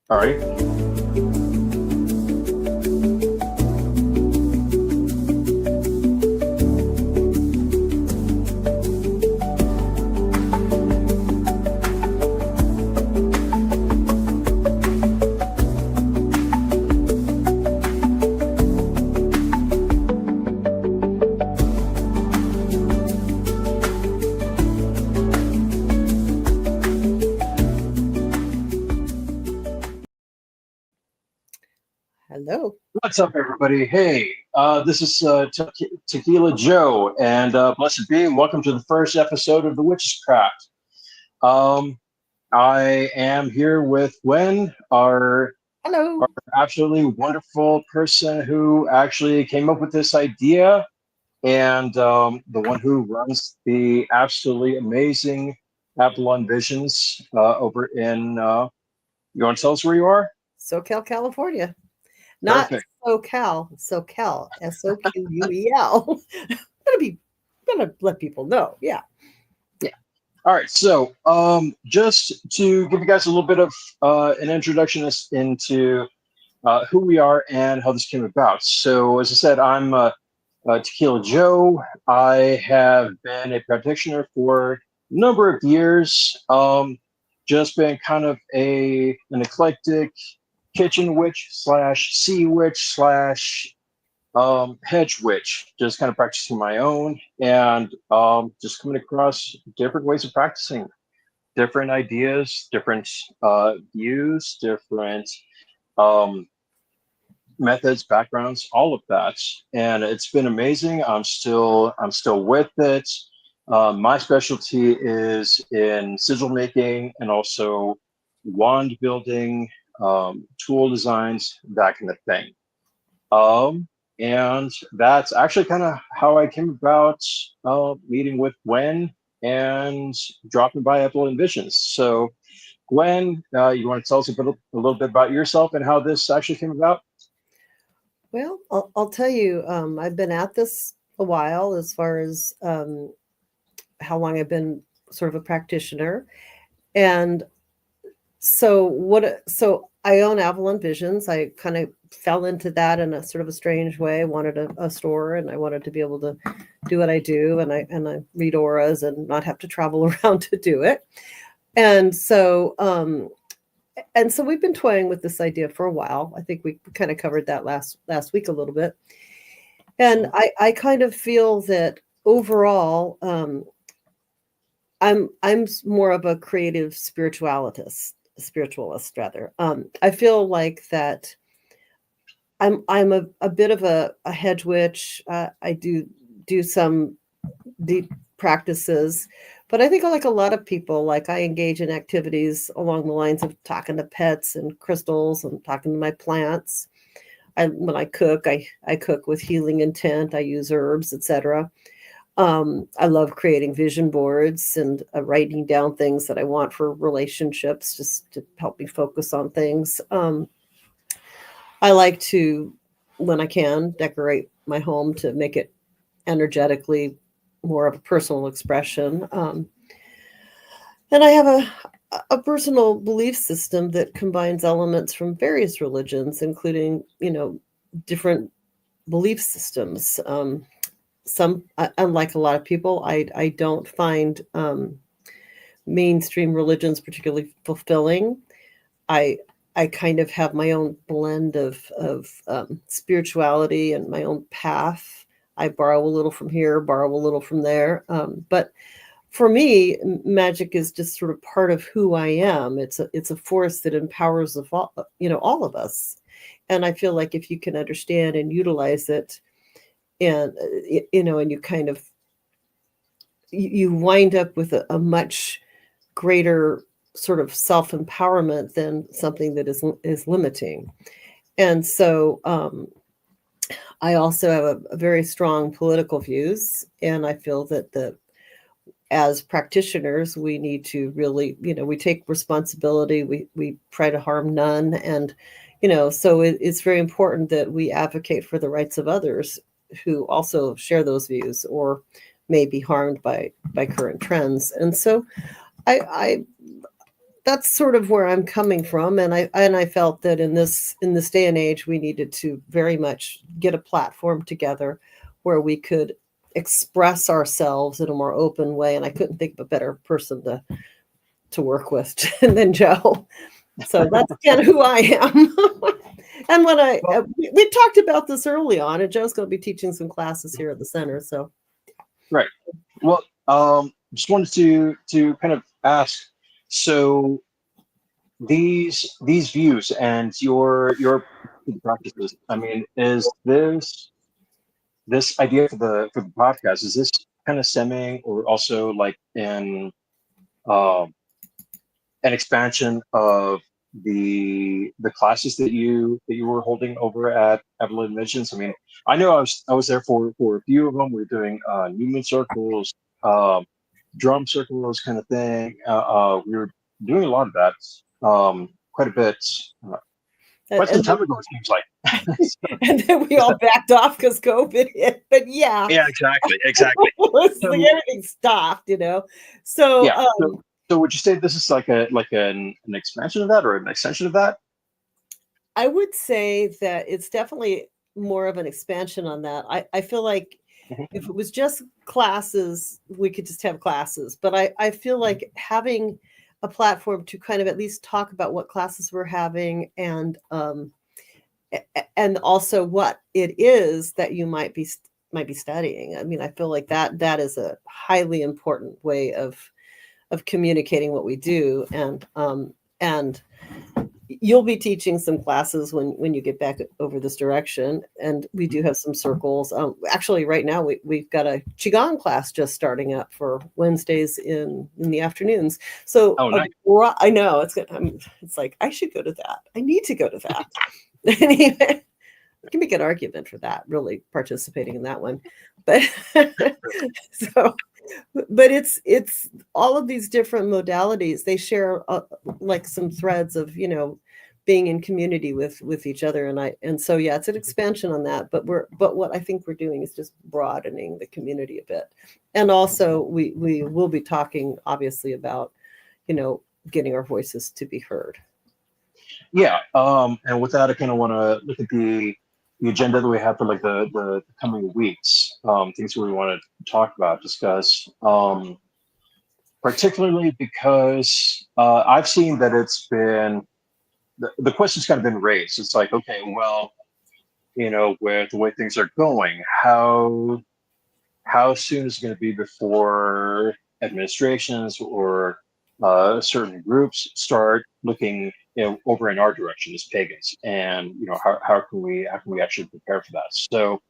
All right. Hello. What's up, everybody? Hey, this is Tequila Joe, and blessed be, and welcome to the first episode of The Witch's Craft. Um, I am here with Gwen, Hello. our absolutely wonderful person who actually came up with this idea, and the one who runs the absolutely amazing Avalon Visions over in. You want to tell us where you are? SoCal, California. Not Perfect. SoCal, SoCal, SOQUEL. gonna let people know. Yeah. All right, so just to give you guys a little bit of an introduction into who we are and how this came about. So, as I said, I'm Tequila Joe. I have been a practitioner for a number of years. Just been kind of an eclectic kitchen witch slash sea witch slash hedge witch, just kind of practicing my own and just coming across different ways of practicing, different ideas, different views, different um, methods, backgrounds, all of that. And it's been amazing. I'm still with it. My specialty is in sigil making and also wand building, tool designs, that kind of thing. Um, and that's actually kind of how I came about meeting with Gwen and dropping by Apple Visions. So, Gwen, you want to tell us a little bit about yourself and how this actually came about? Well, I'll tell you, I've been at this a while as far as how long I've been sort of a practitioner. And so I own Avalon Visions. I kind of fell into that in a sort of a strange way. I wanted a store and I wanted to be able to do what I do and I read auras and not have to travel around to do it. And so we've been toying with this idea for a while. I think we kind of covered that last week a little bit. And I kind of feel that overall, I'm more of a creative spiritualist rather. I feel like that I'm a bit of a hedge witch. I do some deep practices, but I think like a lot of people, like I engage in activities along the lines of talking to pets and crystals and talking to my plants. When I cook with healing intent. I use herbs, etc. I love creating vision boards and writing down things that I want for relationships, just to help me focus on things. I like to, when I can, decorate my home to make it energetically more of a personal expression. And I have a personal belief system that combines elements from various religions, including, different belief systems. Unlike a lot of people, I don't find mainstream religions particularly fulfilling. I I kind of have my own blend of spirituality and my own path. I borrow a little from here, borrow a little from there. But for me, magic is just sort of part of who I am. It's a force that empowers all of us. And I feel like if you can understand and utilize it, and and you kind of you wind up with a much greater sort of self empowerment than something that is limiting. And so I also have a very strong political views, and I feel that the as practitioners we need to really, we take responsibility. We try to harm none, and so it's very important that we advocate for the rights of others who also share those views or may be harmed by current trends. And so I that's sort of where I'm coming from, and I felt that in this day and age, we needed to very much get a platform together where we could express ourselves in a more open way. And I couldn't think of a better person to work with than Joe. So that's kind of who I am. And when we talked about this early on, and Joe's going to be teaching some classes here at the center. So Right. Well, just wanted to kind of ask. So these views and your practices. I mean, is this idea for the podcast, is this kind of stemming or also like um an expansion of the classes that you were holding over at Evelyn Visions? I mean, I know I was there for a few of them. We were doing Newman circles, drum circles, kind of thing. We were doing a lot of that, quite a bit, quite some and time ago. It seems like. and then we all backed off because COVID hit. But yeah, Yeah, exactly. it's So like everything stopped, you know. So yeah, so would you say this is like an expansion of that or an extension of that? I would say that it's definitely more of an expansion on that. I feel like Mhm. if it was just classes, we could just have classes. But I feel like having a platform to kind of at least talk about what classes we're having and also what it is that you might be studying. I mean, I feel like that is a highly important way of communicating what we do, and you'll be teaching some classes when you get back over this direction, and we do have some circles. Actually, right now we've got a qigong class just starting up for Wednesdays in the afternoons. So Oh, nice. I know it's like I should go to that. I need to go to that. Anyway, I can make an argument for that, really participating in that one. But so, but it's all of these different modalities. They share like some threads of, being in community with each other. And so, yeah, it's an expansion on that, but what I think we're doing is just broadening the community a bit. And also we will be talking obviously about, getting our voices to be heard. Yeah. And with that, I kind of want to look at the agenda that we have for like the coming weeks. Things we want to talk about, discuss. Particularly because I've seen that it's been the question's kind of been raised. It's like, okay, well, with the way things are going, how soon is it going to be before administrations or certain groups start looking, over in our direction as pagans, and how can we actually prepare for that? So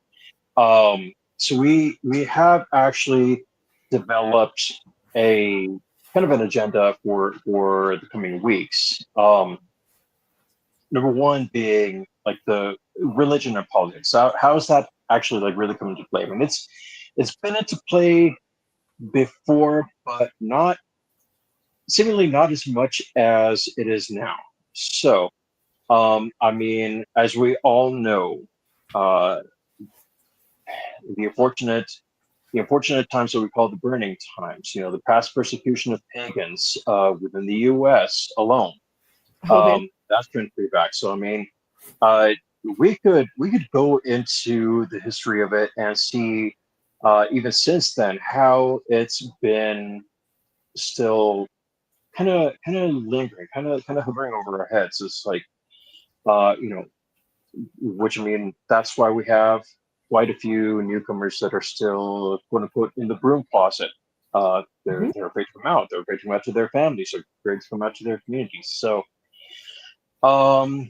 we have actually developed a kind of an agenda for the coming weeks. Number one being like the religion and politics. How is that actually like really come into play? I mean, it's been into play before, but not seemingly not as much as it is now. So, I mean, as we all know, uh, the unfortunate the unfortunate times that we call the burning times, the past persecution of pagans within the U.S. alone, Okay. that's been pretty back. So I mean, uh, we could go into the history of it and see even since then how it's been still kind of lingering, kind of hovering over our heads. It's like uh, you know, which I mean, that's why we have quite a few newcomers that are still quote unquote in the broom closet. Mhm. They're afraid to come out. They're afraid to come out to their families. They're afraid to come out to their communities. So um,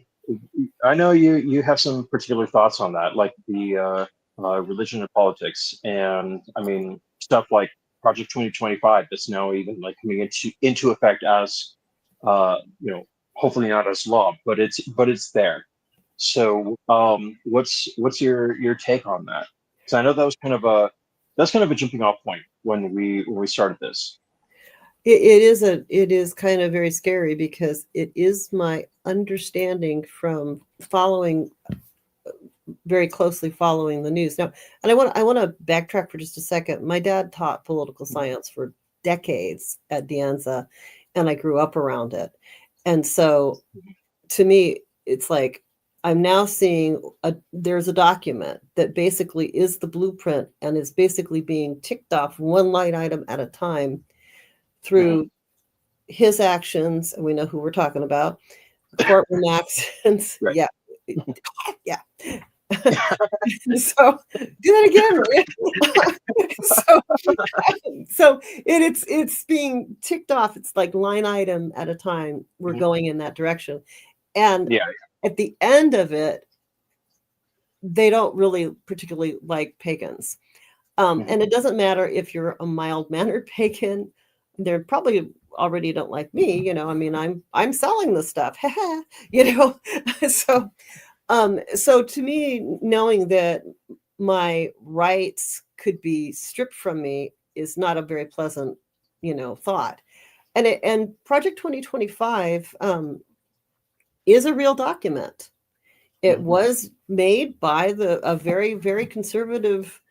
I know you have some particular thoughts on that, like the religion and politics, and I mean stuff like Project 2025 that's now even like coming into effect as hopefully not as law, but it's there. So what's your take on that? Because I know that was kind of a jumping off point when we started this. It is kind of very scary because it is my understanding from following very closely following the news now. And I want to backtrack for just a second. My dad taught political science for decades at De Anza, and I grew up around it. And so to me, it's like I'm now seeing there's a document that basically is the blueprint and is basically being ticked off one line item at a time through his actions, and we know who we're talking about, courtroom actions. Right. Yeah. Yeah. So do that again, Maria. So it's being ticked off. It's like line item at a time. We're going in that direction. And Yeah. at the end of it, they don't really particularly like pagans. And it doesn't matter if you're a mild-mannered pagan. They're probably already don't like me, you know. I mean, I'm selling this stuff, you know. So to me, knowing that my rights could be stripped from me is not a very pleasant, you know, thought. And Project 2025 is a real document. It was made by a very, very conservative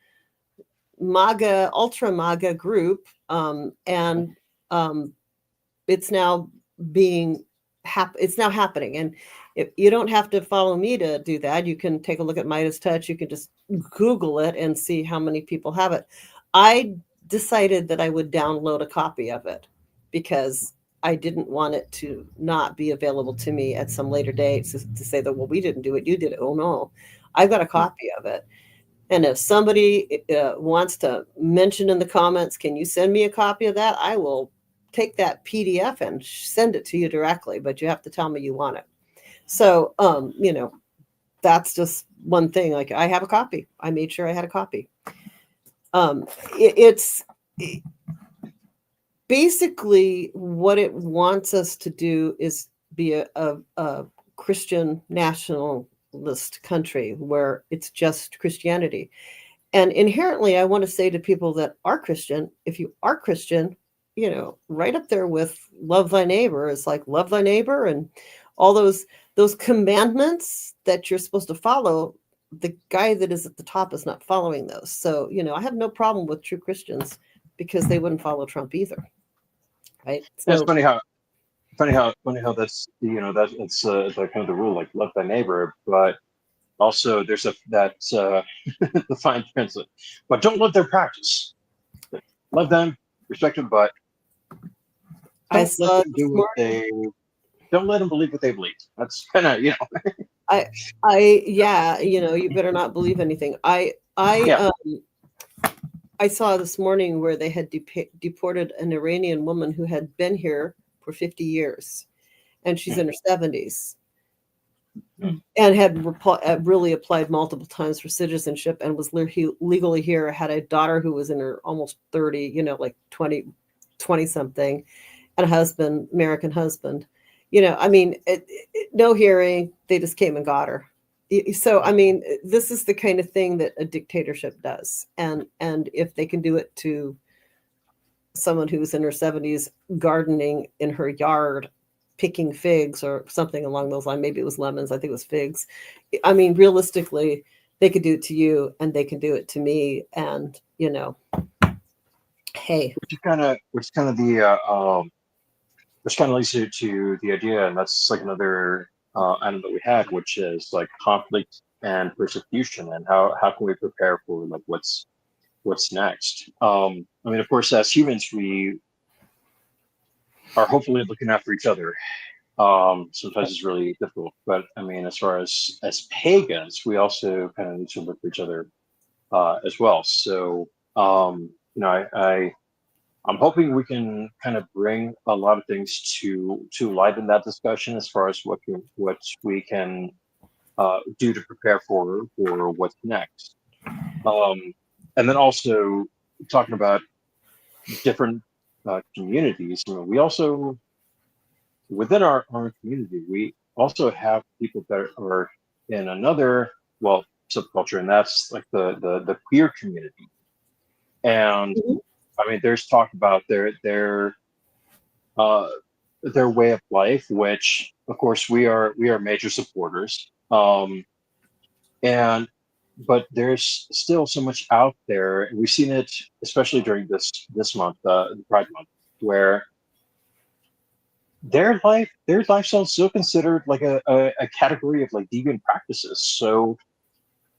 MAGA, ultra MAGA group, and it's now it's now happening. And if you don't have to follow me to do that, you can take a look at Midas Touch. You can just Google it and see how many people have it. I decided that I would download a copy of it because I didn't want it to not be available to me at some later date to say that, well, we didn't do it, you did it. Oh no, I've got a copy of it. And if somebody wants to mention in the comments, can you send me a copy of that? I will take that PDF and send it to you directly, but you have to tell me you want it. So, you know, that's just one thing. Like, I have a copy. I made sure I had a copy. It's basically what it wants us to do is be a Christian nationalist country where it's just Christianity. And inherently, I want to say to people that are Christian, if you are Christian, you know, right up there with love thy neighbor is like love thy neighbor and all those commandments that you're supposed to follow. The guy that is at the top is not following those. So, you know, I have no problem with true Christians because they wouldn't follow Trump either. Right. So It's funny how that's, you know, that it's the kind of the rule, like love thy neighbor, but also there's that the fine print, but don't love their practice. Love them, respect them, but I don't let saw them do what they. Don't let them believe what they believe. That's kind of, you know. Yeah, you know, you better not believe anything. I saw this morning where they had deported an Iranian woman who had been here for 50 years, and she's in her 70s, and had really applied multiple times for citizenship and was legally here, had a daughter who was in her almost 30, you know, like 20 something, and a husband, American husband. You know, I mean, no hearing, they just came and got her. So, I mean, this is the kind of thing that a dictatorship does. And if they can do it to someone who's in her 70s gardening in her yard, picking figs or something along those lines, maybe it was lemons, I think it was figs. I mean, realistically, they could do it to you and they can do it to me. And, you know, hey. Which kind of which kind of leads to the idea, and that's like another item that we had, which is like conflict and persecution, and how can we prepare for like what's next. I mean, of course, as humans, we are hopefully looking after each other. Sometimes it's really difficult, but I mean, as far as pagans, we also kind of need to look for each other as well. So, you know, I'm hoping we can kind of bring a lot of things to light in that discussion as far as what we can do to prepare for what's next. And then also talking about different communities. You know, we also, within our community, we also have people that are in another, well, subculture, and that's like the queer community. And I mean, there's talk about their way of life, which of course we are major supporters. And but there's still so much out there. We've seen it, especially during this month, the Pride Month, where their lifestyle is still considered like a category of like deviant practices. So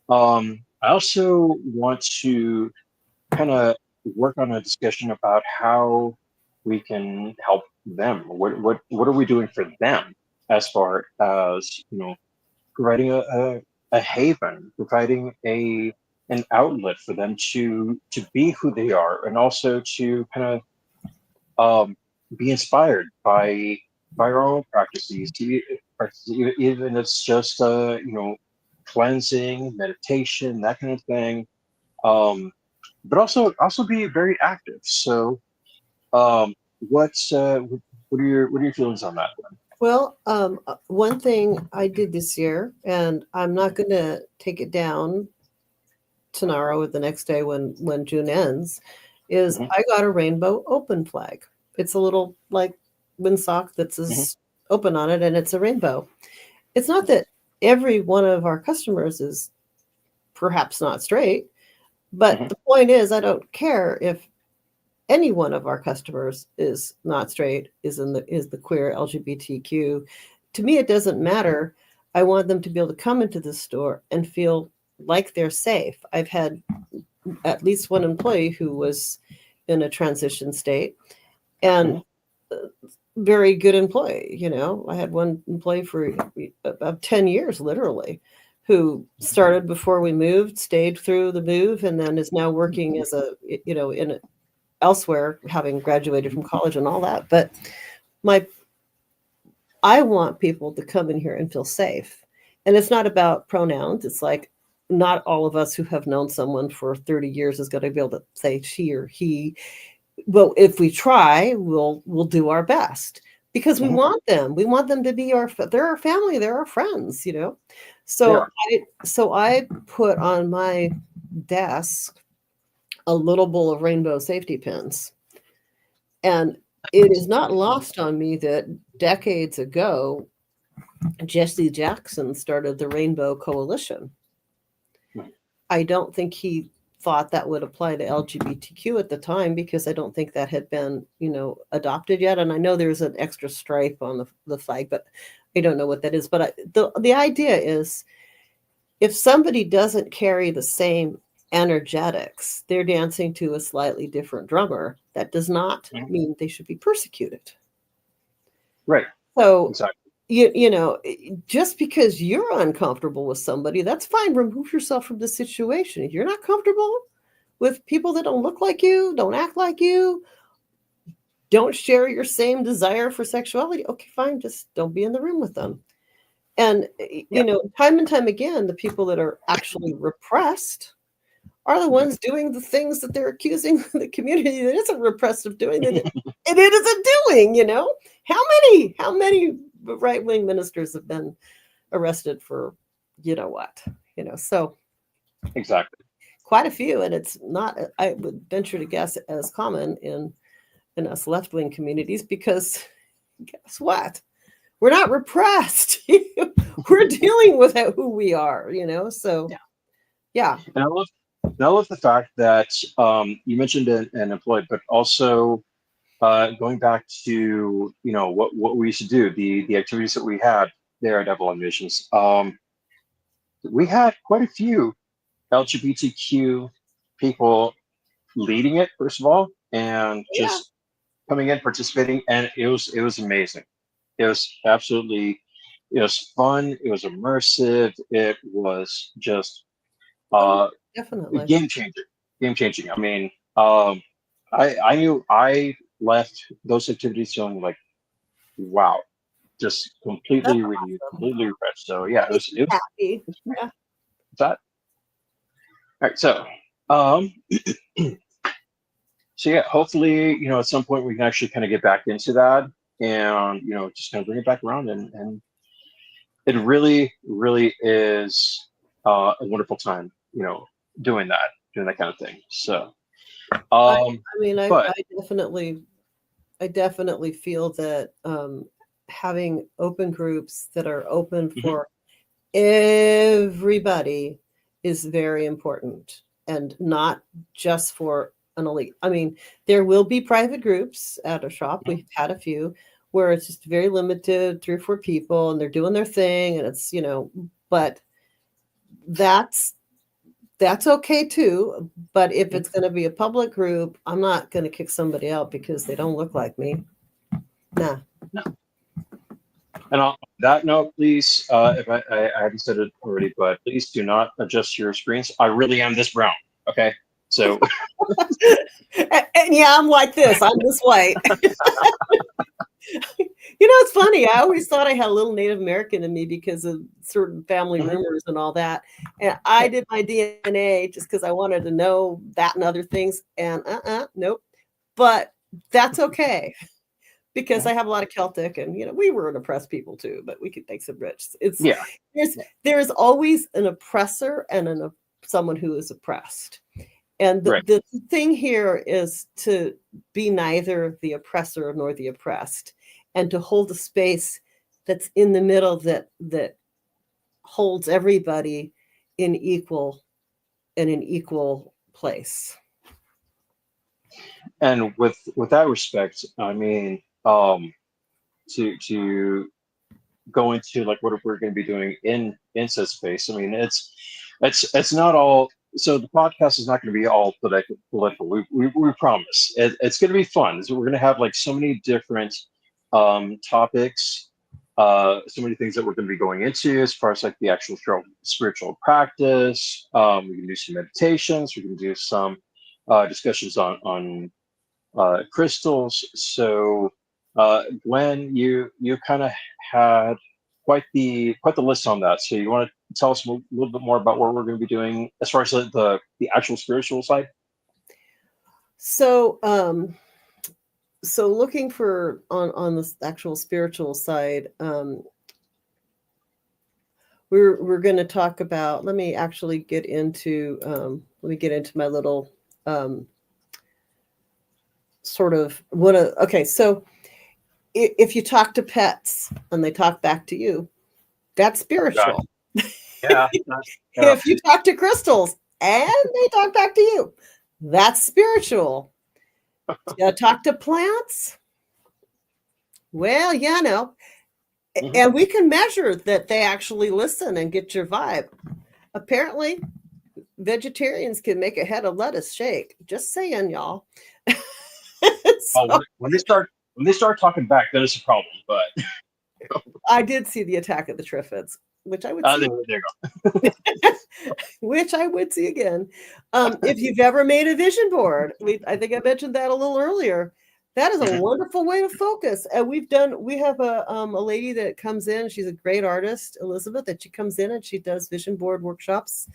I also want to kind of work on a discussion about how we can help them. What are we doing for them as far as, providing a haven, providing a an outlet for them to be who they are, and also to kind of be inspired by our own practices, even if it's just cleansing, meditation, that kind of thing. Um, but also be very active. So, what's what are your feelings on that one? Well, one thing I did this year, and I'm not going to take it down tomorrow or the next day when June ends, is Hmm. I got a rainbow open flag. It's a little like windsock that Hmm. says open on it, and it's a rainbow. It's not that every one of our customers is perhaps not straight, but Hmm. the point is, I don't care if any one of our customers is not straight, is the queer LGBTQ. To me, it doesn't matter. I want them to be able to come into the store and feel like they're safe. I've had at least one employee who was in a transition state, and Hmm. very good employee. I had one employee for about 10 years, literally, who started before we moved, stayed through the move, and then is now working as in elsewhere, having graduated from college and all that. But my I want people to come in here and feel safe. And it's not about pronouns. It's like not all of us who have known someone for 30 years is going to be able to say she or he. Well, if we try, we'll do our best because we Hmm. want them. We want them to be they're our family, they're our friends. So Yeah. I put on my desk a little bowl of rainbow safety pins. And it is not lost on me that decades ago, Jesse Jackson started the Rainbow Coalition. I don't think he thought that would apply to LGBTQ at the time because I don't think that had been, adopted yet. And I know there's an extra stripe on the flag, but I don't know what that is. But the idea is if somebody doesn't carry the same energetics, they're dancing to a slightly different drummer. That does not Mhm. mean they should be persecuted. Right. So, Exactly. just because you're uncomfortable with somebody, that's fine. Remove yourself from the situation. If you're not comfortable with people that don't look like you, don't act like you, don't share your same desire for sexuality, okay, fine. Just don't be in the room with them. And, Yeah. time and time again, the people that are actually repressed are the Mhm. ones doing the things that they're accusing the community that isn't repressed of doing it isn't doing. How many right-wing ministers have been arrested for what? So Exactly. quite a few, and it's not, I would venture to guess, as common in us left-wing communities because guess what? We're not repressed. We're dealing with who we are. So Yeah. yeah. And I love the fact that you mentioned an employee, but also going back to what we used to do, the activities that we had there at Avalon Missions. We had quite a few LGBTQ people leading it, first of all, and Yeah, just coming in, participating, and it was amazing. It was absolutely, it was fun. It was immersive. It was just oh, uh, definitely. game changing. Game changing. I mean, I knew I left those activities feeling like, wow, just That's completely renewed, awesome. completely refreshed. So yeah, Makes me it happy. was great. Yeah. That all right. Um, so yeah, hopefully, at some point we can actually kind of get back into that and just kind of bring it back around, and it really, really is a wonderful time, doing that kind of thing. So, I, um, I mean, but I definitely feel that having open groups that are open mhm, for everybody is very important and not just for an elite. I mean, there will be private groups at a shop. mhm, We've had a few where it's just very limited, 3 or 4 people, and they're doing their thing, and it's, but that's okay too. But if it's going to be a public group, I'm not going to kick somebody out because they don't look like me. Nah. No. And on that note, please, if I haven't said it already, but please do not adjust your screens. I really am this brown. Okay. So. And yeah, I'm like this. I'm this white. It's funny. I always thought I had a little Native American in me because of certain family rumors and all that. And I did my DNA just because I wanted to know that and other things. And nope. But that's okay because I have a lot of Celtic, and we were an oppressed people too. But we could take some rich. There's always an oppressor and someone who is oppressed. And the thing here is to be neither the oppressor nor the oppressed, and to hold a space that's in the middle that holds everybody in an equal place. And with that respect, I mean, to go into like what we're going to be doing in said space. I mean, it's not all. So the podcast is not going to be all political. We promise. It's going to be fun. So we're going to have like so many different topics, so many things that we're going to be going into as far as like the actual spiritual practice. We can do some meditations. We can do some discussions on crystals. So Gwen, you kind of had quite the list on that. So you want to tell us a little bit more about what we're going to be doing as far as the actual spiritual side? So looking for on the actual spiritual side, we're going to talk about. Let me actually get into my little sort of what. Okay, so if you talk to pets and they talk back to you, that's spiritual. Yeah. If you talk to crystals and they talk back to you, that's spiritual. You talk to plants, well, and we can measure that they actually listen and get your vibe. Apparently, vegetarians can make a head of lettuce shake. Just saying, y'all. When they start talking back, then it's a problem. But I did see the Attack of the Triffids, which I would see. There you go. Which I would see again. If you've ever made a vision board, I think I mentioned that a little earlier. That is a wonderful way to focus. And we have a lady that comes in. She's a great artist, Elizabeth, that she comes in and she does vision board workshops,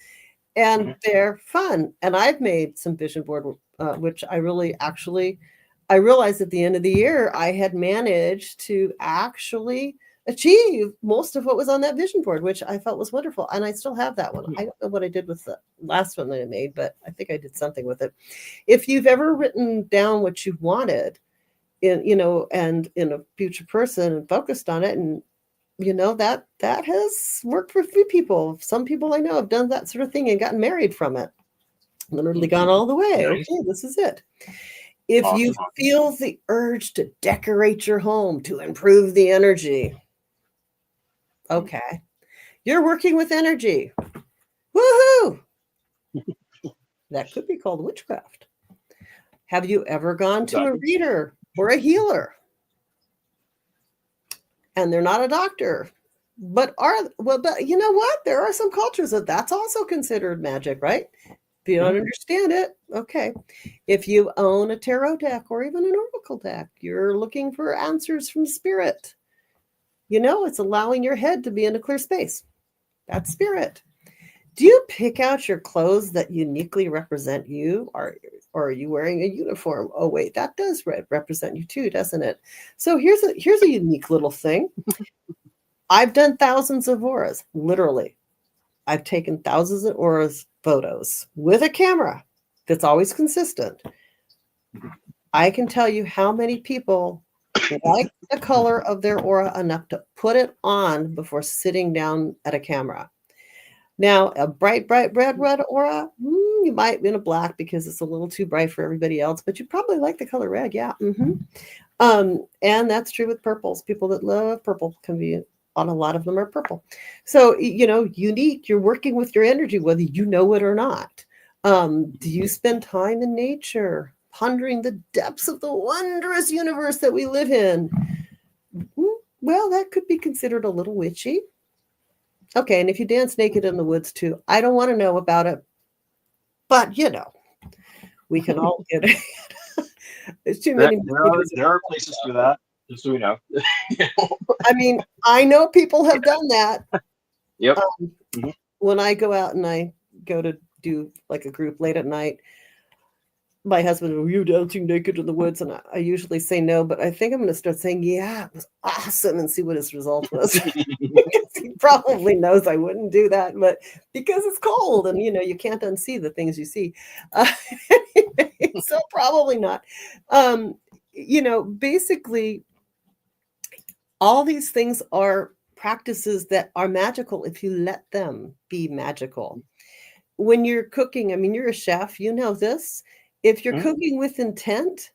and they're fun. And I've made some vision board, which I really I realized at the end of the year, I had managed to actually achieve most of what was on that vision board, which I felt was wonderful. And I still have that one. I don't know what I did with the last one that I made, but I think I did something with it. If you've ever written down what you wanted and in a future person and focused on it, and that has worked for a few people. Some people I know have done that sort of thing and gotten married from it. Literally gone all the way. Okay, this is it. If you feel the urge to decorate your home to improve the energy, okay, you're working with energy. Woohoo! That could be called witchcraft. Have you ever gone to a reader or a healer? And they're not a doctor, but you know what? There are some cultures that's also considered magic, right? If you don't understand it, okay. If you own a tarot deck or even an oracle deck, you're looking for answers from spirit. It's allowing your head to be in a clear space. That's spirit. Do you pick out your clothes that uniquely represent you? Or are you wearing a uniform? Oh, wait, that does represent you too, doesn't it? So here's a unique little thing. I've done thousands of auras, literally. I've taken thousands of auras photos with a camera that's always consistent. I can tell you how many people like the color of their aura enough to put it on before sitting down at a camera. Now, a bright red aura, you might win a black because it's a little too bright for everybody else, but you probably like the color red. Yeah. And that's true with purples. People that love purple can be on a lot of them are purple. So, unique, you're working with your energy, whether you know it or not. Do you spend time in nature, pondering the depths of the wondrous universe that we live in? Well, that could be considered a little witchy. Okay, and if you dance naked in the woods too, I don't want to know about it. But we can all get it. There's too many mosquitoes. There are places for that, just so we know. I mean, I know people have done that. Yep. Mm-hmm. When I go out and I go to do like a group late at night, my husband, "Are you dancing naked in the woods?" And I usually say no, but I think I'm going to start saying, "Yeah, it was awesome," and see what his result was. He probably knows I wouldn't do that, but because it's cold and you can't unsee the things you see, so probably not. Basically, all these things are practices that are magical if you let them be magical. When you're cooking, I mean, you're a chef, you know this. If you're cooking with intent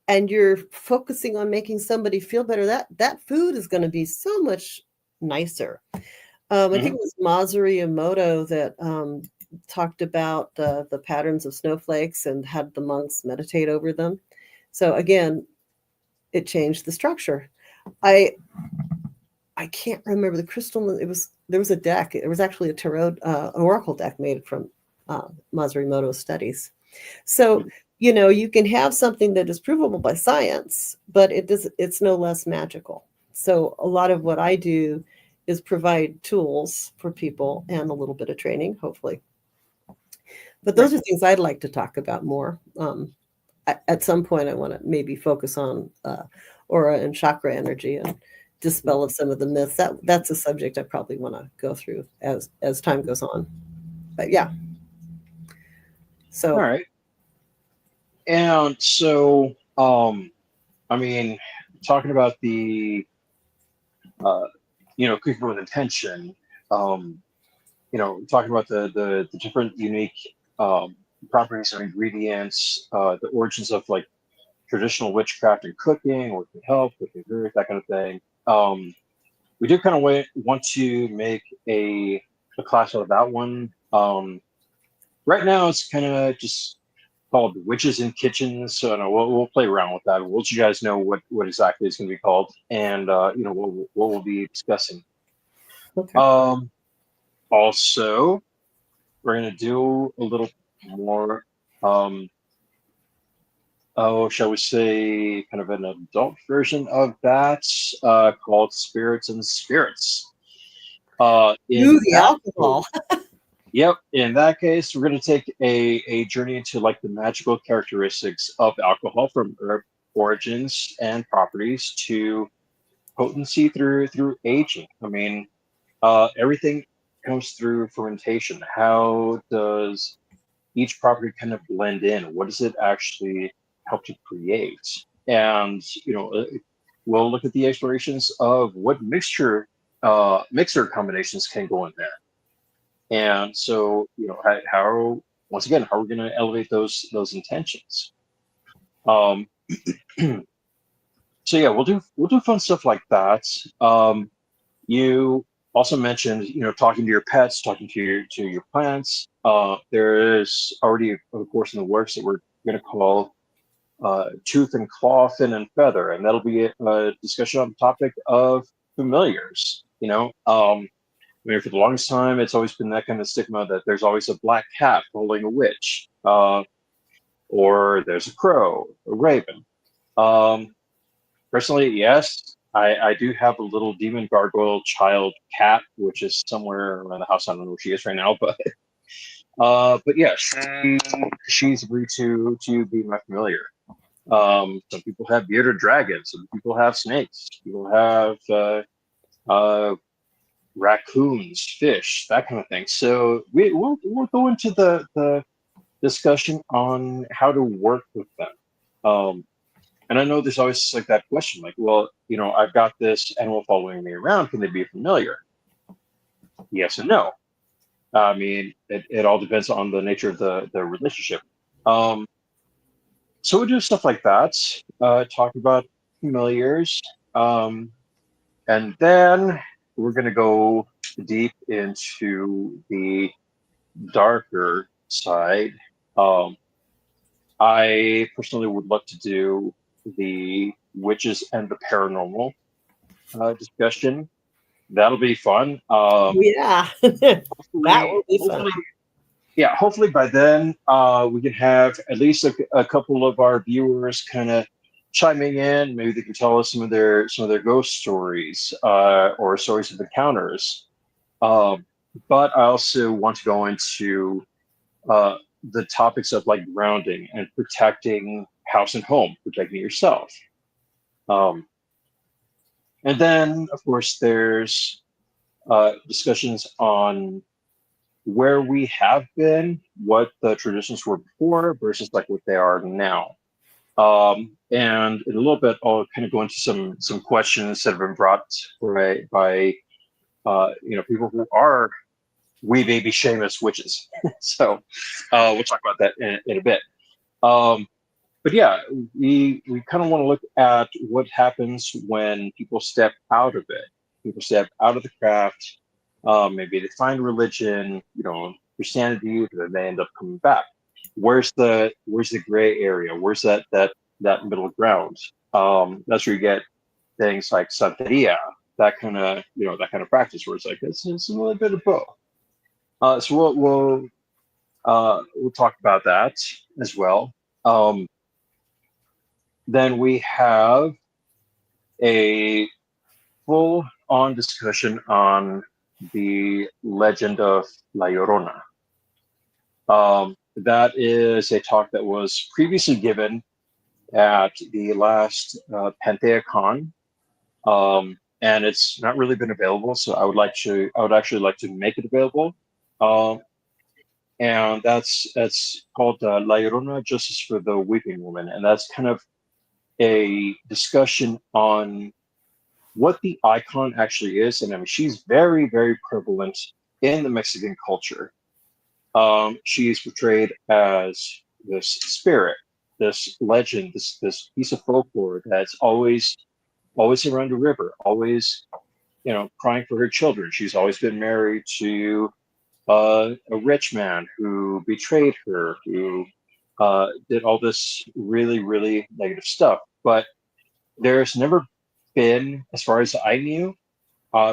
and you're focusing on making somebody feel better, that food is going to be so much nicer. I think it was Masaru Emoto that talked about the patterns of snowflakes and had the monks meditate over them. So again, it changed the structure. I can't remember the crystal. There was a deck. It was actually a tarot oracle deck made from Masaru Emoto's studies. So, you can have something that is provable by science, but it's no less magical. So a lot of what I do is provide tools for people and a little bit of training, hopefully. But those are things I'd like to talk about more. At some point, I want to maybe focus on aura and chakra energy and dispel of some of the myths. That's a subject I probably want to go through as time goes on. But yeah. So all right. And so I mean, talking about the cooking with intention, talking about the different unique properties of ingredients, the origins of like traditional witchcraft and cooking, what can help, what can hurt, that kind of thing. We do kind of want to make a class out of that one. Right now, it's kind of just called Witches in Kitchens. So we'll play around with that. We'll let you guys know what exactly it's going to be called, and what we'll be discussing. okay. Also, we're going to do a little more. Shall we say, kind of an adult version of that, called Spirits and Spirits. The alcohol. Yep. In that case, we're going to take a journey into like the magical characteristics of alcohol, from herb origins and properties to potency through aging. I mean, everything comes through fermentation. How does each property kind of blend in? What does it actually help to create? And we'll look at the explorations of what mixer combinations can go in there. And so, how once again, how are we going to elevate those intentions? So yeah, we'll do fun stuff like that. You also mentioned, talking to your pets, talking to your plants. There is already a course in the works that we're going to call Tooth and Claw, Fin and Feather, and that'll be a discussion on the topic of familiars. I mean, for the longest time, it's always been that kind of stigma that there's always a black cat holding a witch, or there's a crow, a raven. Personally, yes, I do have a little demon gargoyle child cat, which is somewhere around the house. I don't know where she is right now, but yeah, she's agreed to be my familiar. Some people have bearded dragons, some people have snakes, people have raccoons, fish, that kind of thing. So we'll go into the discussion on how to work with them. And I know there's always like that question, like, well, I've got this animal following me around. Can they be familiar? Yes and no. I mean, it all depends on the nature of the relationship. So we do stuff like that. Talk about familiars. And then we're going to go deep into the darker side. Um, I personally would love to do the witches and the paranormal discussion. That'll be fun. Yeah, that will be fun. Hopefully, yeah, hopefully by then we can have at least a couple of our viewers kind of chiming in. Maybe they can tell us some of their ghost stories or stories of encounters. Um, but I also want to go into uh, the topics of like grounding and protecting house and home, protecting yourself. Um, and then, of course, there's discussions on where we have been, what the traditions were before versus like what they are now. And in a little bit, I'll kind of go into some questions that have been brought by people who are wee baby Seamus witches. So we'll talk about that in a bit. Um, but yeah, we kind of want to look at what happens when people step out of it. People step out of the craft. Maybe they find religion, Christianity, but then they end up coming back. Where's the gray area? Where's that middle ground? That's where you get things like Santeria, that kind of practice where it's like it's a little bit of both. So we'll talk about that as well. Um, then we have a full on discussion on the legend of La Llorona. That is a talk that was previously given at the last PantheaCon, and it's not really been available. So I would actually like to make it available. Um, and that's called La Llorona, Justice for the Weeping Woman, and that's kind of a discussion on what the icon actually is. And I mean, she's very, very prevalent in the Mexican culture. She's portrayed as this spirit, this legend, this piece of folklore that's always around a river, always crying for her children. She's always been married to a rich man who betrayed her, who did all this really, really negative stuff. But there's never been, as far as I knew,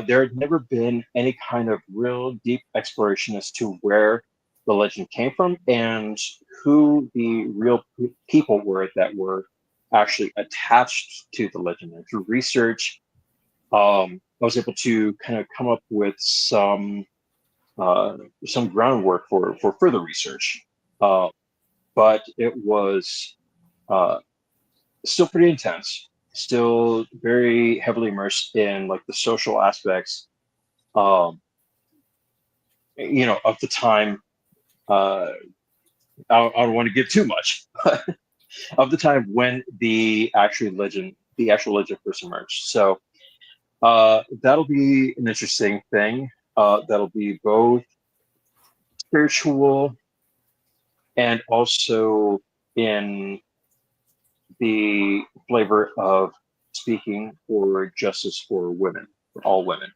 there had never been any kind of real deep exploration as to where the legend came from and who the real people were that were actually attached to the legend. And through research, I was able to kind of come up with some groundwork for further research. But it was uh, still pretty intense, still very heavily immersed in like the social aspects, um, of the time. I don't want to give too much, but of the time when the actual legend first emerged. So that'll be an interesting thing. That'll be both spiritual and also in the flavor of speaking for justice for women, for all women.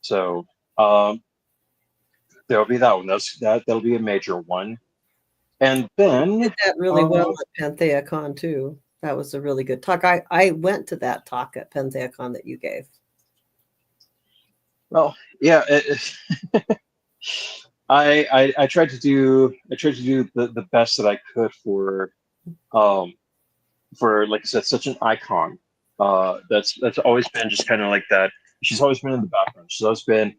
So there'll be that one. That'll be a major one. And then Did that really well at PantheaCon too. That was a really good talk. I went to that talk at PantheaCon that you gave. well, yeah, I tried to do the best that I could um for like I said, such an icon. That's always been just kind of like that. She's always been in the background. She's always been,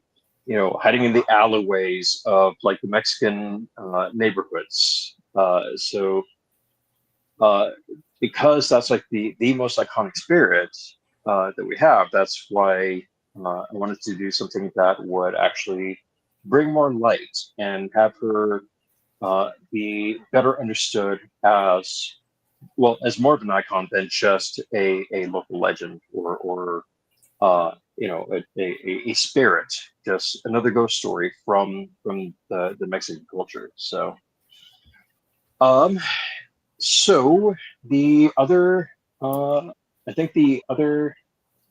hiding in the alleyways of like the Mexican neighborhoods. So uh, because that's like the most iconic spirit that we have, that's why I wanted to do something that would actually bring more light and have her be better understood as as more of an icon than just a local legend or a spirit, just another ghost story from the Mexican culture. Um, so the other I think the other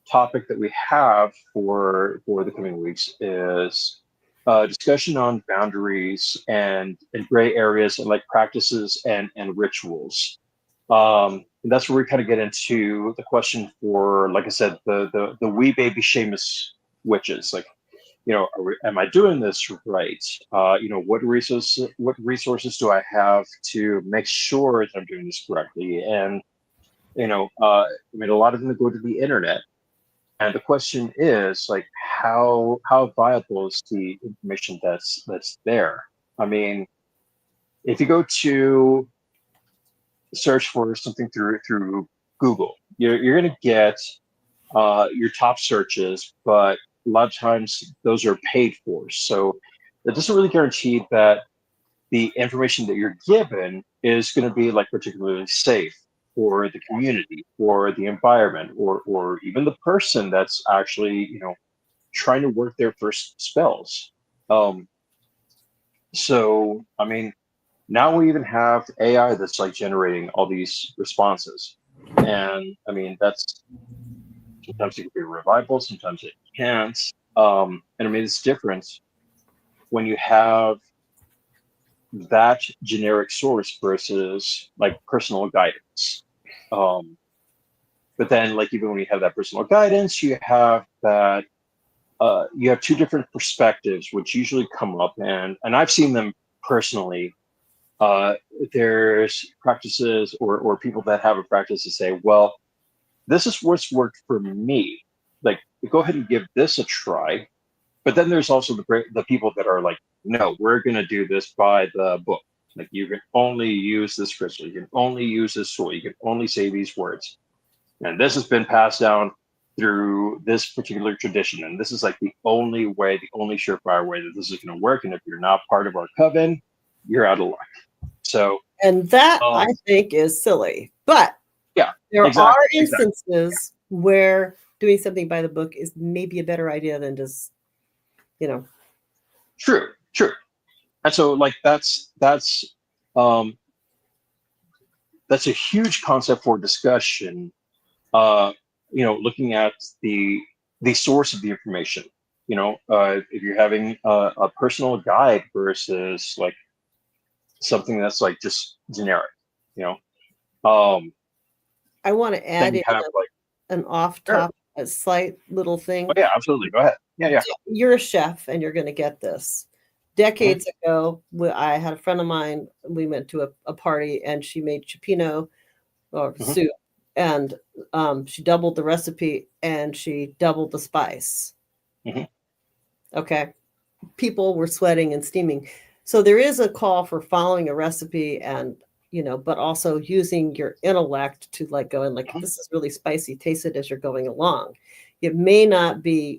topic that we have for the coming weeks is discussion on boundaries and gray areas and like practices and rituals. And that's where we kind of get into the question for, like I said, the wee baby Seamus witches. Like, am I doing this right? What resources do I have to make sure that I'm doing this correctly? And I mean, a lot of them go to the internet, and the question is like, how viable is the information that's there? I mean, if you go to search for something through Google, you're going to get your top searches, but a lot of times those are paid for. So that doesn't really guarantee that the information that you're given is going to be like particularly safe for the community, or the environment, or even the person that's actually trying to work their first spells. Um, so I mean, now we even have AI that's like generating all these responses, and I mean that's sometimes it can be reliable, sometimes it can't. And I mean it's different when you have that generic source versus like personal guidance. Um, but then, like even when you have that personal guidance, you have two different perspectives, which usually come up, and I've seen them personally. Uh, there's practices or people that have a practice to say, well, this is what's worked for me. Like, go ahead and give this a try. But then there's also the people that are like, no, we're going to do this by the book. Like, you can only use this crystal, you can only use this tool, you can only say these words, and this has been passed down through this particular tradition, and this is like the only way, the only surefire way that this is going to work. And if you're not part of our coven, you're out of luck. So, And that I think is silly. But yeah, there exactly, are instances where doing something by the book is maybe a better idea than just, True. And so like um that's a huge concept for discussion. Looking at the source of the information. If you're having a personal guide versus like something that's like just generic. You know, I want to add in have like an off top, a slight little thing. Oh yeah, absolutely. Go ahead. Yeah. You're a chef and you're going to get this. Decades ago, I had a friend of mine. We went to a party and she made cioppino or soup, and she doubled the recipe and she doubled the spice. Okay. People were sweating and steaming. So there is a call for following a recipe and, but also using your intellect to like go and like, this is really spicy, taste it as you're going along. It may not be,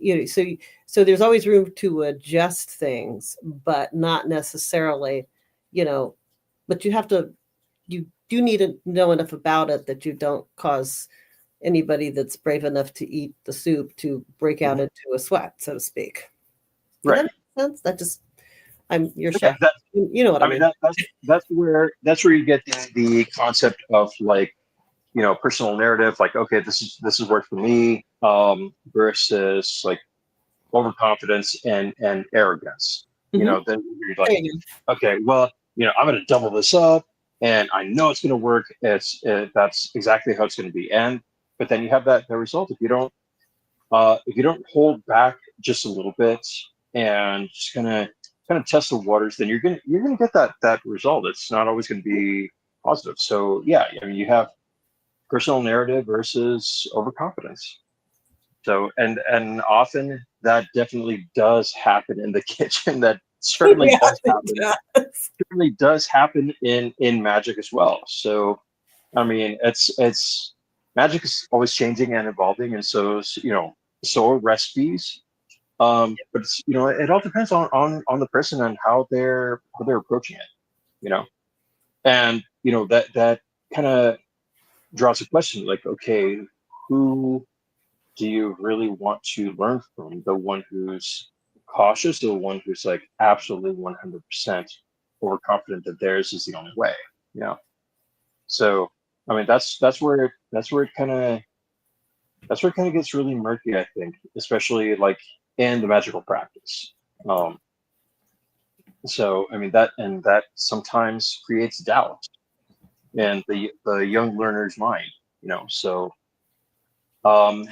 so there's always room to adjust things, but not necessarily, but you do need to know enough about it that you don't cause anybody that's brave enough to eat the soup to break out into a sweat, so to speak. Does that make sense? That just, I'm your chef. You know what I mean? That's where you get the concept of like, personal narrative. Like, okay, this is worked for me, versus like overconfidence and arrogance. Then you're like, okay, well, I'm going to double this up, and I know it's going to work. That's exactly how it's going to be. But then you have that result. If you don't hold back just a little bit and just kind of test the waters, then you're gonna get that result. It's not always going to be positive. So yeah, I mean, you have personal narrative versus overconfidence. So and often that definitely does happen in the kitchen. That certainly does happen. Certainly does happen in magic as well. So I mean, it's magic is always changing and evolving, and so are recipes. But it's, it all depends on the person and how they're approaching it. And that kind of draws a question like, okay, who do you really want to learn from? The one who's cautious, or the one who's like absolutely 100% overconfident that theirs is the only way? So I mean, that's where it kind of that's where it kind of gets really murky, I think, especially like in the magical practice. Um, so I mean that sometimes creates doubt in the young learner's mind, you know. Um,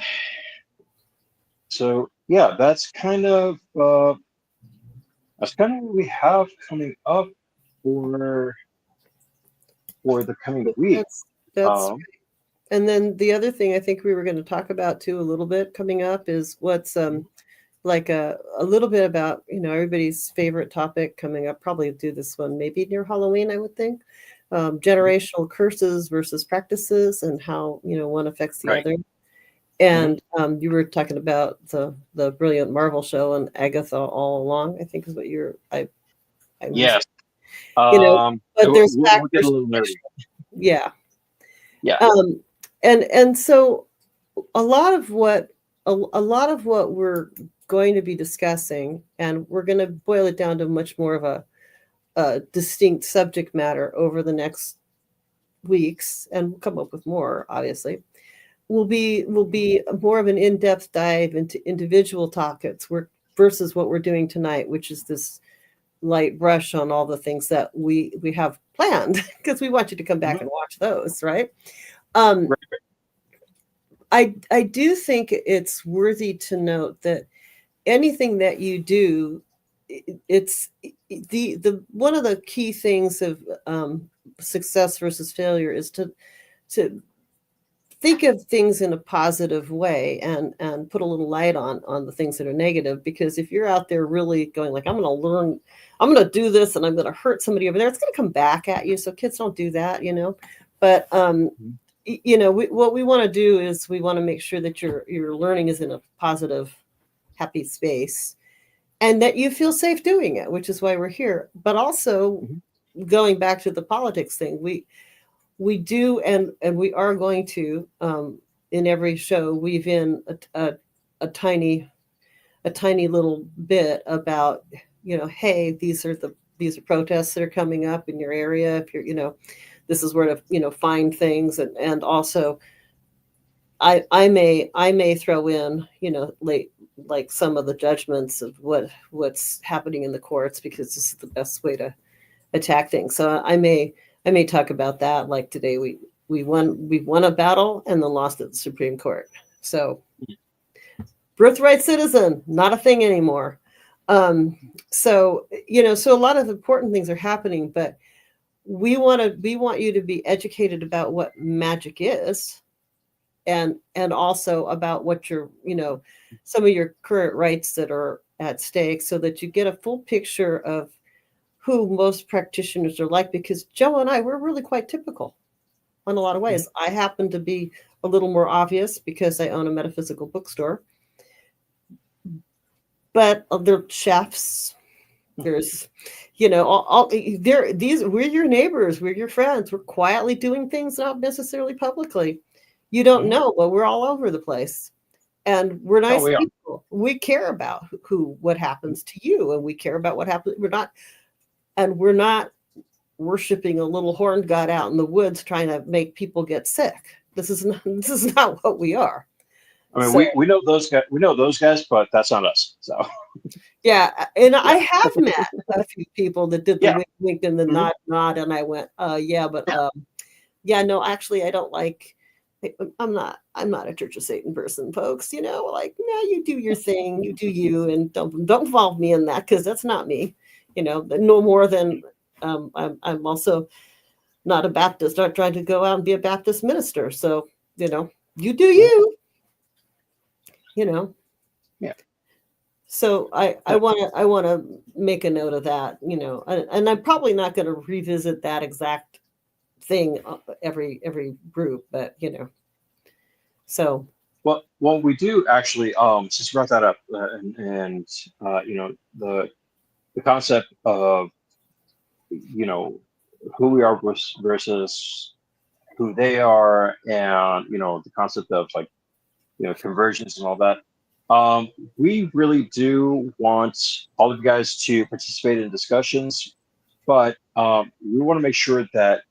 so yeah, that's kind of what we have coming up for the coming week. That's Um, and then the other thing I think we were going to talk about too a little bit coming up is what's like a little bit about, you know, everybody's favorite topic coming up. Probably do this one maybe near Halloween, I would think. Generational curses versus practices and how, you know, one affects the right. other. Mhm. And you were talking about the brilliant Marvel show and Agatha all along, I think is what I was, Yes. you know, but there's We'll fact get a versus little nerdy. fiction. Yeah. Yeah. Um, and so a lot of what a lot of what we're going to be discussing, and we're going to boil it down to much more of a distinct subject matter over the next weeks, and we'll come up with more, obviously, will be more of an in-depth dive into individual topics versus what we're doing tonight, which is this light brush on all the things that we have planned because we want you to come back Mhm. and watch those, right? Um, Right. I do think it's worthy to note that anything that you do, it's the one of the key things of success versus failure is to think of things in a positive way and put a little light on the things that are negative, because if you're out there really going like I'm going to do this and I'm going to hurt somebody over there, it's going to come back at you. So kids, don't do that, you know. But Mhm. you know, what we want to do is we want to make sure that your learning is in a positive, happy space and that you feel safe doing it, which is why we're here. But also Mhm. going back to the politics thing, we do and we are going to in every show weave in a tiny little bit about, you know, hey, these are protests that are coming up in your area. If you're, you know, this is where to, you know, find things, and also I may throw in, you know, late like some of the judgments of what's happening in the courts, because this is the best way to attack things. So I may talk about that. Like today we won a battle and then lost at the Supreme Court. So birthright citizen, not a thing anymore. So you know, so a lot of important things are happening, but we want you to be educated about what magic is, and also about what your, you know, some of your current rights that are at stake, so that you get a full picture of who most practitioners are like, because Joe and I, we're really quite typical in a lot of Mhm. ways. I happen to be a little more obvious because I own a metaphysical bookstore, but they're chefs. There's, you know, all there. These we're your neighbors. We're your friends. We're quietly doing things, not necessarily publicly. You don't Mhm. know, but we're all over the place, and we're Oh, nice we are. people. We care about what happens to you, and we care about what happens. We're not worshiping a little horn god out in the woods trying to make people get sick. This is not what we are. I mean, So we know those guys. We know those guys, but that's not us. So yeah, and I yeah. have met a few people that did the Yeah. wink wink and the Mhm. nod, and I went, yeah, but Yeah. yeah, no, actually I don't like I'm not a Church of Satan person, folks. You know, like, no, you do your thing, you do you, and don't involve me in that, because that's not me. You know, no more than I'm also not a Baptist, not trying to go out and be a Baptist minister. So, you know, you do Yeah. you know. Yeah. So I I Yeah. want to I want to make a note of that, you know, and I'm probably not going to revisit that exact thing every group, but you know, so Well, we do actually. Since you brought that up, and you know, the concept of, you know, who we are versus who they are, and you know, the concept of like, you know, conversions and all that. We really do want all of you guys to participate in discussions, but we want to make sure that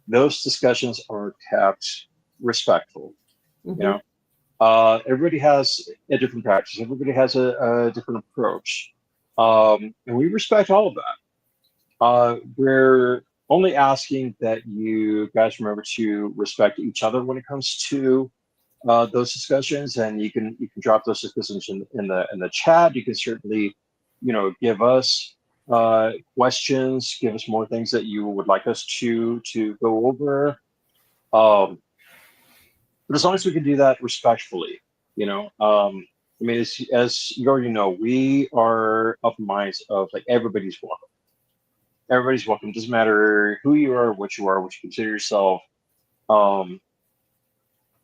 those discussions are kept respectful. You mhm, know, everybody has a different practice. Everybody has a different approach, and we respect all of that. We're only asking that you guys remember to respect each other when it comes to those discussions, and you can drop those discussions in the chat. You can certainly, give us questions, give us more things that you would like us to go over. Um, but as long as we can do that respectfully, I mean, as you already know, we are of minds of like everybody's welcome. Everybody's welcome. Doesn't matter who you are, what you consider yourself. Um,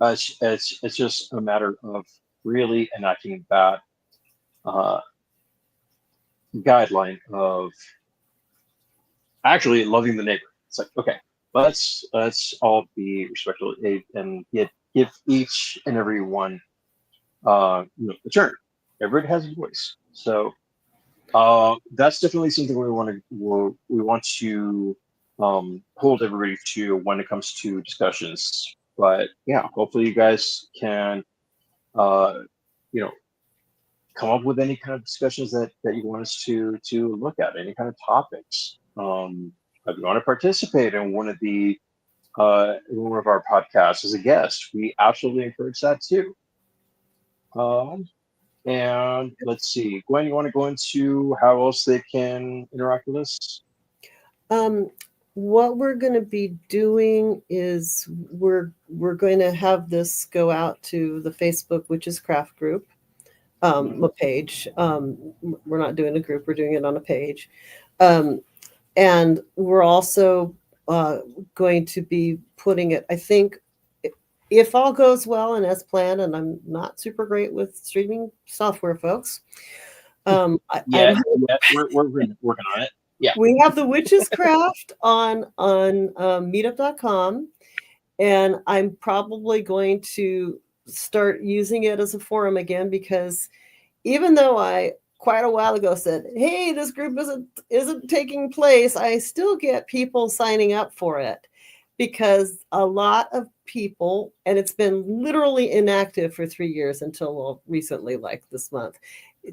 it's just a matter of really enacting that uh, guideline of actually loving the neighbor. It's like, okay, let's all be respectful and give each and every one a turn. Everybody has a voice, so that's definitely something we want to hold everybody to when it comes to discussions. But yeah, hopefully you guys can uh, you know come up with any kind of discussions that you want us to look at, any kind of topics. If you want to participate in one of our podcasts as a guest, we absolutely encourage that too. And let's see, Gwen, you want to go into how else they can interact with us? Um, what we're going to be doing is we're going to have this go out to the Facebook Witches Craft group, a page. We're not doing a group; we're doing it on a page, and we're also going to be putting it. I think if all goes well and as planned, and I'm not super great with streaming software, folks. Yeah, we're working on it. Yeah, we have the Witches Craft on meetup.com, and I'm probably going to start using it as a forum again, because even though I quite a while ago said, hey, this group isn't taking place, I still get people signing up for it, because a lot of people, and it's been literally inactive for 3 years until recently, like this month.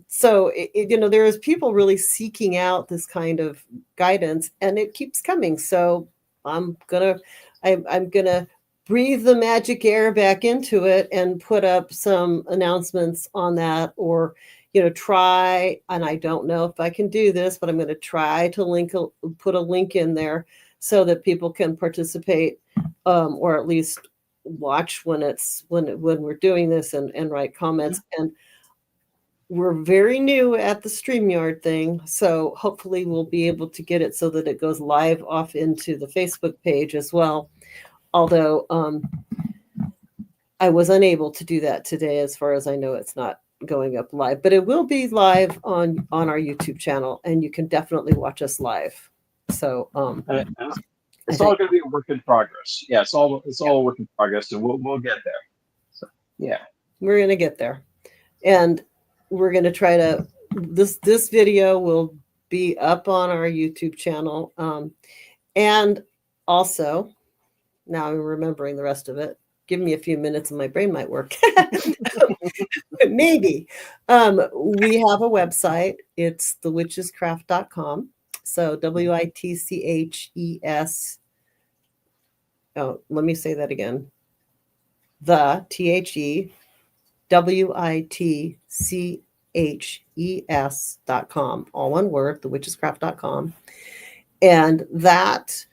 So there is people really seeking out this kind of guidance, and it keeps coming. So I'm gonna breathe the magic air back into it and put up some announcements on that, or try, and I don't know if I can do this, but I'm going to try to put a link in there so that people can participate, or at least watch when we're doing this, and write comments. And we're very new at the StreamYard thing, so hopefully we'll be able to get it so that it goes live off into the Facebook page as well. Although I was unable to do that today. As far as I know, it's not going up live, but it will be live on our YouTube channel, and you can definitely watch us live. So it's all going to be a work in progress. Yeah, it's all a work in progress, and we'll get there. So yeah, we're going to get there, and we're going to try to. This video will be up on our YouTube channel, and also, now I'm remembering the rest of it. Give me a few minutes and my brain might work. Maybe. We have a website. It's thewitchescraft.com. So WITCHES. Oh, let me say that again. The THEWITCHES.com. All one word, thewitchescraft.com. And that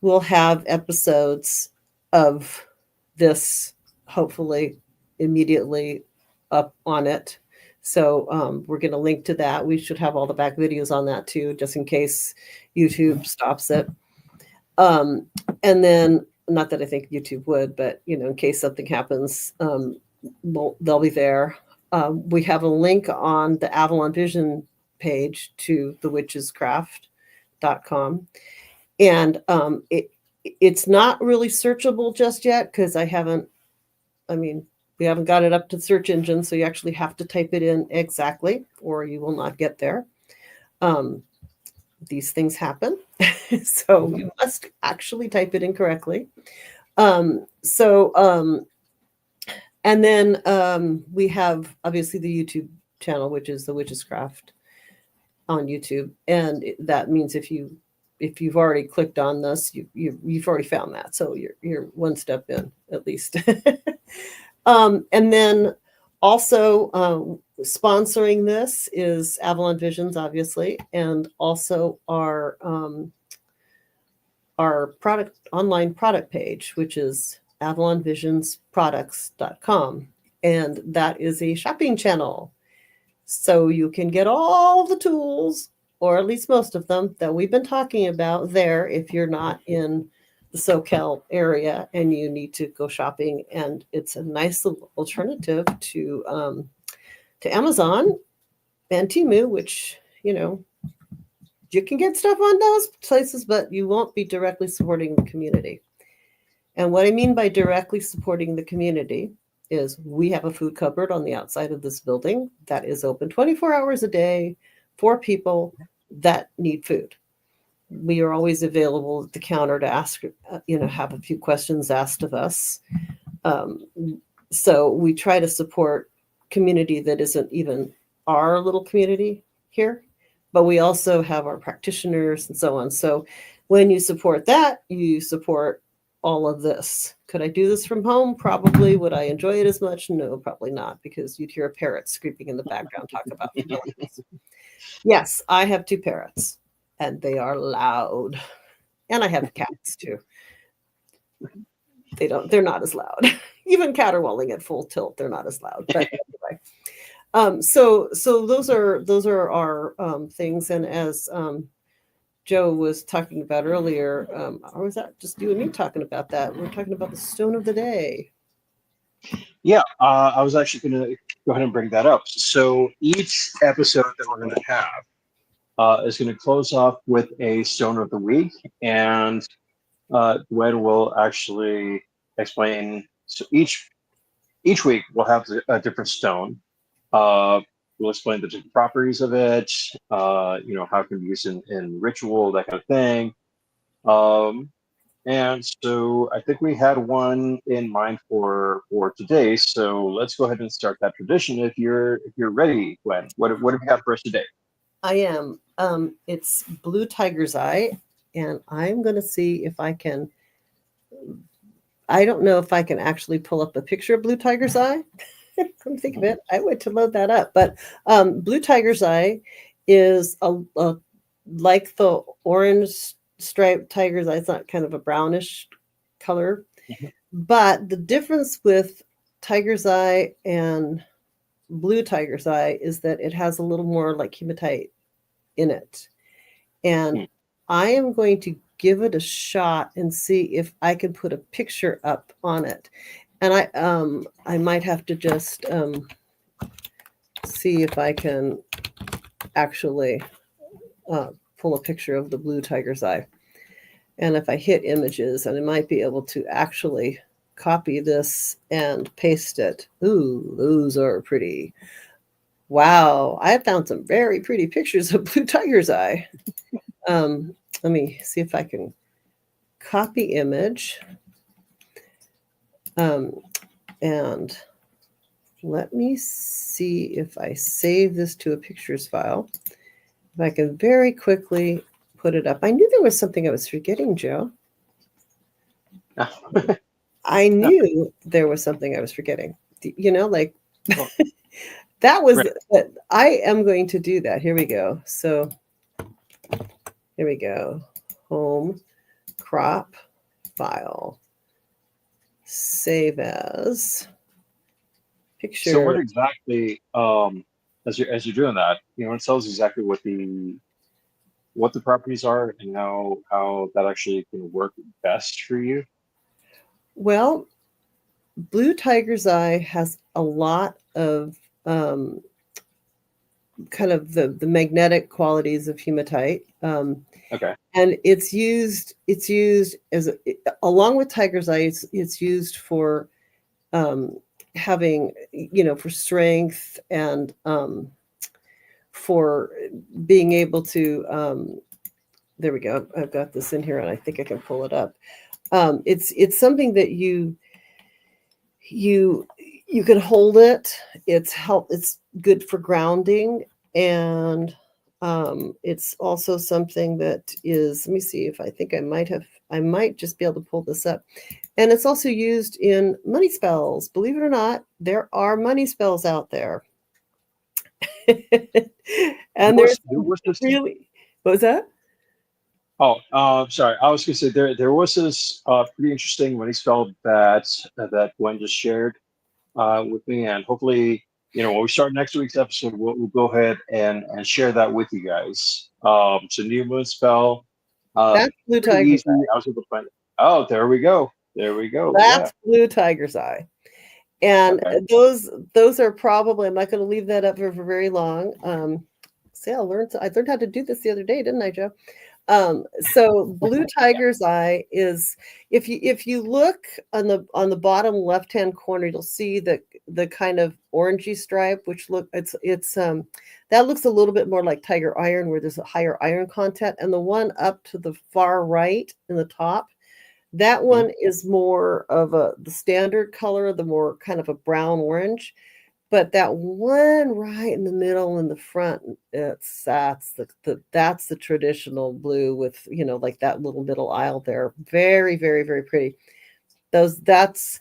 will have episodes of this, hopefully immediately up on it. So we're going to link to that. We should have all the back videos on that too, just in case YouTube stops it. And then, not that I think YouTube would, but in case something happens, they'll be there. We have a link on the Avalon Vision page to thewitchescraft.com. And it's not really searchable just yet, because we haven't got it up to the search engine, so you actually have to type it in exactly, or you will not get there. These things happen, so you must actually type it in correctly. And And then we have obviously the YouTube channel, which is the Witch's Craft on YouTube, and that means if you've already clicked on this, you've already found that, so you're one step in at least. And then also sponsoring this is Avalon Visions, obviously, and also our online product page, which is avalonvisionsproducts.com, and that is a shopping channel. So you can get all the tools, or at least most of them, that we've been talking about there if you're not in the SoCal area and you need to go shopping. And it's a nice little alternative to Amazon and Temu, which, you can get stuff on those places, but you won't be directly supporting the community. And what I mean by directly supporting the community is we have a food cupboard on the outside of this building that is open 24 hours a day for people that need food. We are always available at the counter to ask, have a few questions asked of us. So we try to support community that isn't even our little community here, but we also have our practitioners and so on. So when you support that, you support all of this. Could I do this from home? Probably. Would I enjoy it as much? No, probably not, because you'd hear a parrot screaming in the background talk about feelings. Yes, I have 2 parrots, and they are loud. And I have cats too. They're not as loud. Even caterwauling at full tilt, they're not as loud. But anyway. So those are our things. And as Joe was talking about earlier, or was that just you and me talking about that? We're talking about the stone of the day. Yeah, I was actually going to go ahead and bring that up. So each episode that we're going to have is going to close off with a stone of the week, and Gwen will actually explain. So each week we'll have a different stone. We'll explain the different properties of it, how it can be used in ritual, that kind of thing. And so I think we had one in mind for today. So let's go ahead and start that tradition. If you're ready, Gwen, what have you got for us today? I am. It's Blue Tiger's Eye, and I'm going to see if I can. I don't know if I can actually pull up a picture of Blue Tiger's Eye. Come think of it, I went to load that up. But Blue Tiger's Eye is a like the orange striped tiger's eye. It's not kind of a brownish color, but the difference with tiger's eye and blue tiger's eye is that it has a little more like hematite in it. And I am going to give it a shot and see if I can put a picture up on it. And I might have to just see if I can actually pull a picture of the blue tiger's eye. And if I hit images, and I might be able to actually copy this and paste it. Ooh, those are pretty. Wow, I found some very pretty pictures of blue tiger's eye. Let me see if I can copy image. And let me see if I save this to a pictures file. If I can very quickly put it up. I knew there was something I was forgetting, Joe. I knew there was something I was forgetting. That was, right. I am going to do that. Here we go. So here we go. Home, crop, file, save as, picture. So what exactly, as you're doing that, it tells exactly what the properties are and how that actually can work best for you? Well, Blue Tiger's Eye has a lot of kind of the magnetic qualities of hematite. Okay. And it's used as along with Tiger's Eye, it's used for having, for strength and for being able to, there we go. I've got this in here and I think I can pull it up. It's something that you You can hold it. It's good for grounding, and it's also something that is. Let me see if I think I might just be able to pull this up. And it's also used in money spells. Believe it or not, there are money spells out there. And there's There was this. really, what was that? Oh, sorry. I was going to say there was this pretty interesting money spell that Gwen just shared with me, and hopefully, when we start next week's episode, we'll go ahead and share that with you guys. It's a new moon spell. That's blue Pretty tiger's easy. I was able to find it. Oh, there we go. There we eye. go. Yeah. That's blue tiger's eye. And Okay. those are probably, I'm not going to leave that up for very long. See, I learned how to do this the other day, didn't I, Joe? So blue tiger's eye is, if you look on the bottom left hand corner, you'll see the kind of orangey stripe, which it's that looks a little bit more like tiger iron, where there's a higher iron content, and the one up to the far right in the top, that one is more of the standard color, the more kind of a brown orange. But that one right in the middle in the front, that's the traditional blue with, like that little middle aisle there. Very, very, very pretty. That's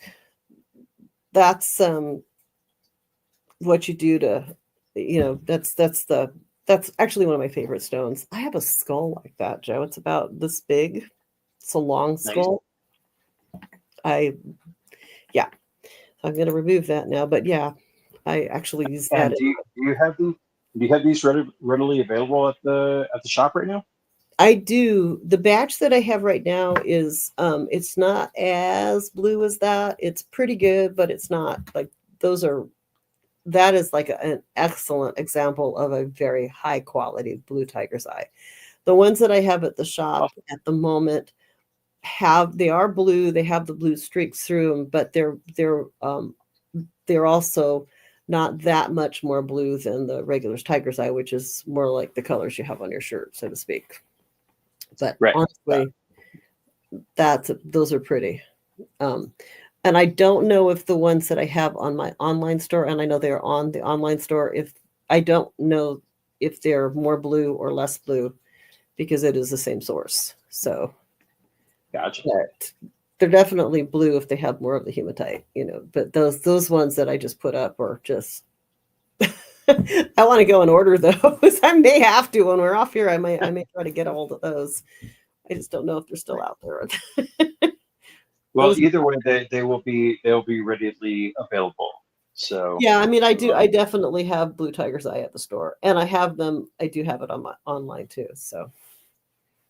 what you do to, that's actually one of my favorite stones. I have a skull like that, Joe. It's about this big. It's a long Nice. skull. Yeah. I'm going to remove that now, but yeah, I actually use that. And do you have these readily available at the shop right now? I do. The batch that I have right now is it's not as blue as that. It's pretty good, but it's not like that is like an excellent example of a very high quality blue tiger's eye. The ones that I have at the shop at the moment they are blue. They have the blue streaks through them, but they're also not that much more blue than the regular tiger's eye, which is more like the colors you have on your shirt, so to speak. But Right. honestly, those are pretty. And I don't know if the ones that I have on my online store, and I know they're on the online store, I don't know if they're more blue or less blue, because it is the same source. So Gotcha. but they're definitely blue if they have more of the hematite, but those ones that I just put up are just I want to go and order those. I may have to when we're off here. I may try to get a hold of those. I just don't know if they're still out there. Well, either way, they'll be readily available. So yeah, I mean, I definitely have blue tiger's eye at the store, and I do have it on my online too. So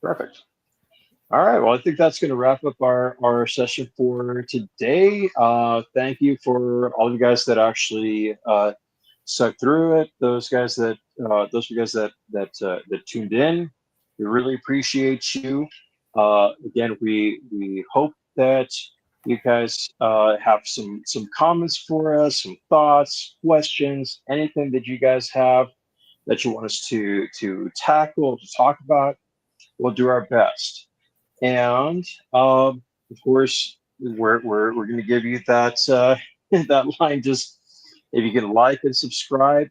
perfect. All right. Well, I think that's going to wrap up our session for today. Thank you for all you guys that actually stuck through it. Those of you guys that tuned in, we really appreciate you. Again, we hope that you guys have some comments for us, some thoughts, questions, anything that you guys have that you want us to tackle, to talk about. We'll do our best. And of course, we're going to give you that that line. Just if you can like and subscribe,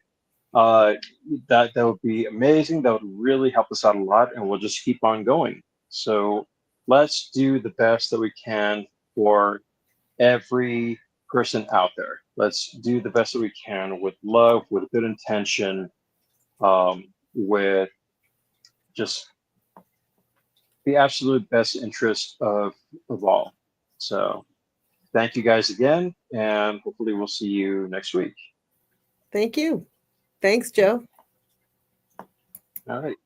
that would be amazing. That would really help us out a lot, and we'll just keep on going. So let's do the best that we can for every person out there. Let's do the best that we can with love, with good intention, with just the absolute best interest of all. So thank you guys again, and hopefully we'll see you next week. thank you. Thanks, Joe. All right.